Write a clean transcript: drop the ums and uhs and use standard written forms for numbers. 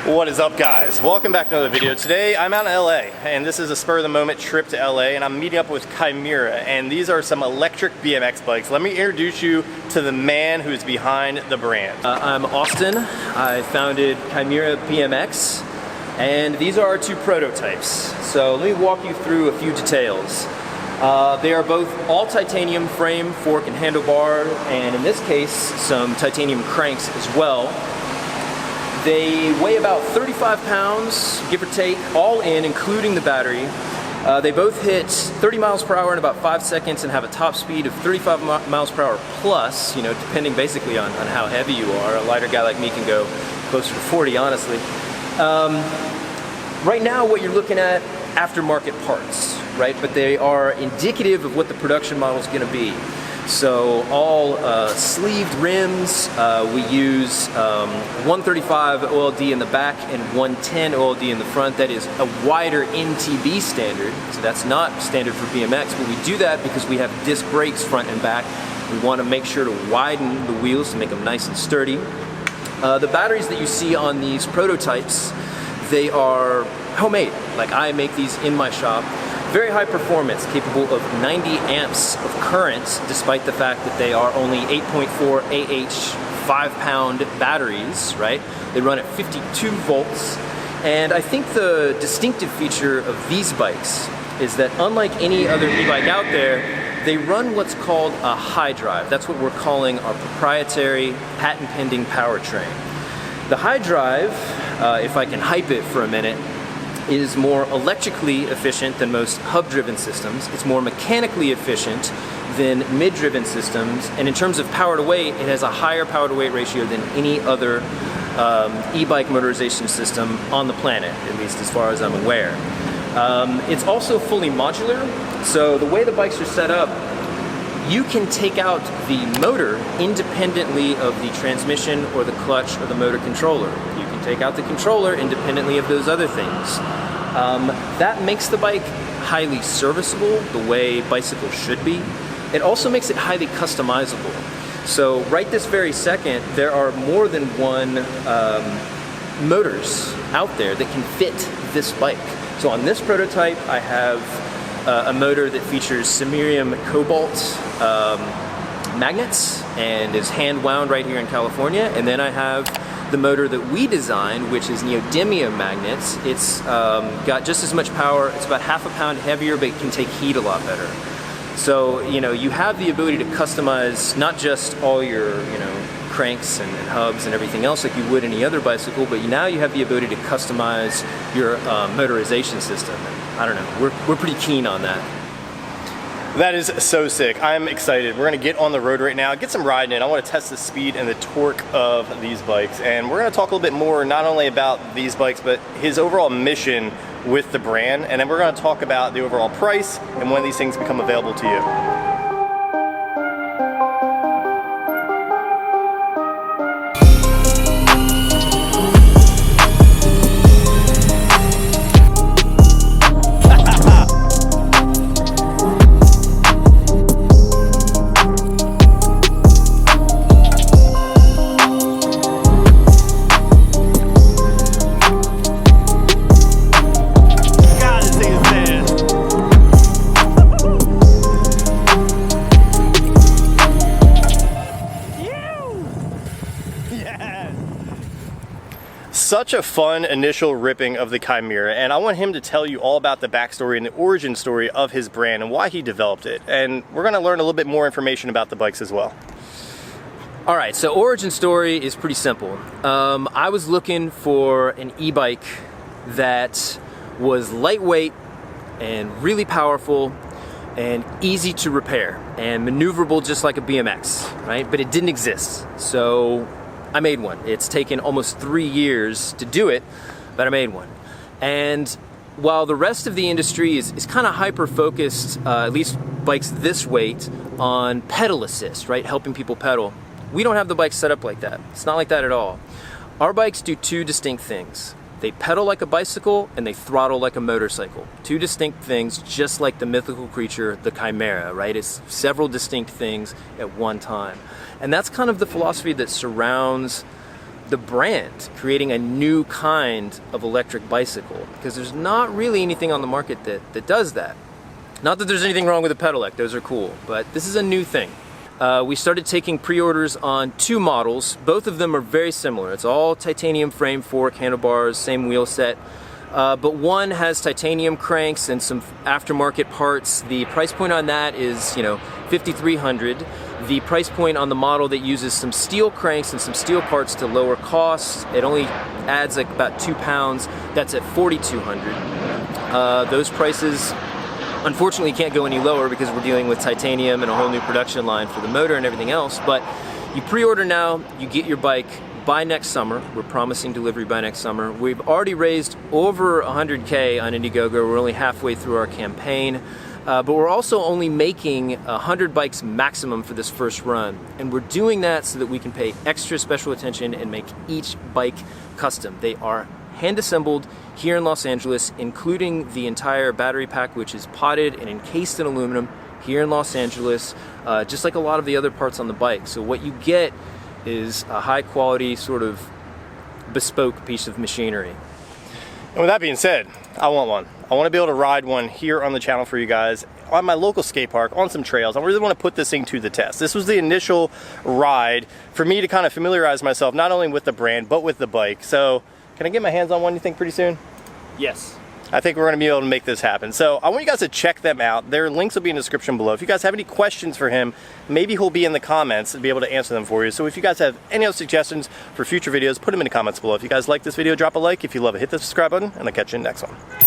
What is up, guys? Welcome back to another video. Today I'm out in LA and this is a spur of the moment trip to LA and I'm meeting up with Chimera, and these are some electric BMX bikes. Let me introduce you to the man who's behind the brand. I'm Austin. I founded Chimera BMX and these are our two prototypes. So let me walk you through a few details. They are both all titanium frame, fork, and handlebar, and in this case some titanium cranks as well. They weigh about 35 pounds, give or take, all in, including the battery. They both hit 30 miles per hour in about 5 seconds and have a top speed of 35 miles per hour plus, you know, depending basically on how heavy you are. A lighter guy like me can go closer to 40, honestly. Right now, what you're looking at, aftermarket parts, right? But they are indicative of what the production model is going to be. So all sleeved rims, we use 135 OLD in the back and 110 OLD in the front. That is a wider MTB standard, so that's not standard for BMX, but we do that because we have disc brakes front and back. We want to make sure to widen the wheels to make them nice and sturdy. The batteries that you see on these prototypes, they are homemade. Like, I make these in my shop. Very high performance, capable of 90 amps of current, despite the fact that they are only 8.4 AH 5-pound batteries, right? They run at 52 volts. And I think the distinctive feature of these bikes is that unlike any other e-bike out there, they run what's called a high drive. That's what we're calling our proprietary patent-pending powertrain. The high drive, if I can hype it for a minute, is more electrically efficient than most hub-driven systems. It's more mechanically efficient than mid-driven systems, and in terms of power to weight, it has a higher power to weight ratio than any other e-bike motorization system on the planet, at least as far as I'm aware. It's also fully modular, so the way the bikes are set up, you can take out the motor independently of the transmission or the clutch or the motor controller. You can take out the controller independently of those other things. That makes the bike highly serviceable, the way bicycles should be. It also makes it highly customizable. So right this very second, there are more than one motors out there that can fit this bike. So on this prototype, I have a motor that features samarium cobalt magnets and is hand wound right here in California. And then I have the motor that we designed, which is neodymium magnets. It's got just as much power. It's about half a pound heavier, but it can take heat a lot better. So, you know, you have the ability to customize not just all your, you know, cranks and hubs and everything else like you would any other bicycle, but now you have the ability to customize your motorization system. And I don't know, we're pretty keen on that. That is so sick. I'm excited. We're gonna get on the road right now, get some riding in. I wanna test the speed and the torque of these bikes. And we're gonna talk a little bit more, not only about these bikes, but his overall mission with the brand. And then we're gonna talk about the overall price and when these things become available to you. Such a fun initial ripping of the Chimera, and I want him to tell you all about the backstory and the origin story of his brand and why he developed it. And we're going to learn a little bit more information about the bikes as well. All right, so origin story is pretty simple. I was looking for an e-bike that was lightweight and really powerful and easy to repair and maneuverable just like a BMX, right? But it didn't exist. So I made one. It's taken almost 3 years to do it, but I made one. And while the rest of the industry is kind of hyper-focused, at least bikes this weight, on pedal assist, right? Helping people pedal. We don't have the bike set up like that. It's not like that at all. Our bikes do two distinct things. They pedal like a bicycle and they throttle like a motorcycle. Two distinct things, just like the mythical creature, the Chimera, right? It's several distinct things at one time. And that's kind of the philosophy that surrounds the brand, creating a new kind of electric bicycle, because there's not really anything on the market that does that. Not that there's anything wrong with the Pedelec, those are cool, but this is a new thing. We started taking pre-orders on 2 models. Both of them are very similar. It's all titanium frame fork, handlebars, same wheel set. But one has titanium cranks and some aftermarket parts. The price point on that is, you know, $5,300. The price point on the model that uses some steel cranks and some steel parts to lower costs, it only adds like about 2 pounds. That's at $4,200. Those prices, unfortunately, can't go any lower because we're dealing with titanium and a whole new production line for the motor and everything else. But you pre-order now, you get your bike by next summer. We're promising delivery by next summer. We've already raised over 100K on Indiegogo. We're only halfway through our campaign. But we're also only making 100 bikes maximum for this first run. And we're doing that so that we can pay extra special attention and make each bike custom. They are hand assembled here in Los Angeles, including the entire battery pack, which is potted and encased in aluminum here in Los Angeles, just like a lot of the other parts on the bike. So what you get is a high quality sort of bespoke piece of machinery. And with that being said, I want one. I want to be able to ride one here on the channel for you guys on my local skate park, on some trails. I really want to put this thing to the test. This was the initial ride for me to kind of familiarize myself not only with the brand but with the bike. So can I get my hands on one, you think, pretty soon? Yes. I think we're going to be able to make this happen. So I want you guys to check them out. Their links will be in the description below. If you guys have any questions for him, maybe he'll be in the comments and be able to answer them for you. So if you guys have any other suggestions for future videos, put them in the comments below. If you guys like this video, drop a like. If you love it, hit the subscribe button, and I'll catch you in the next one.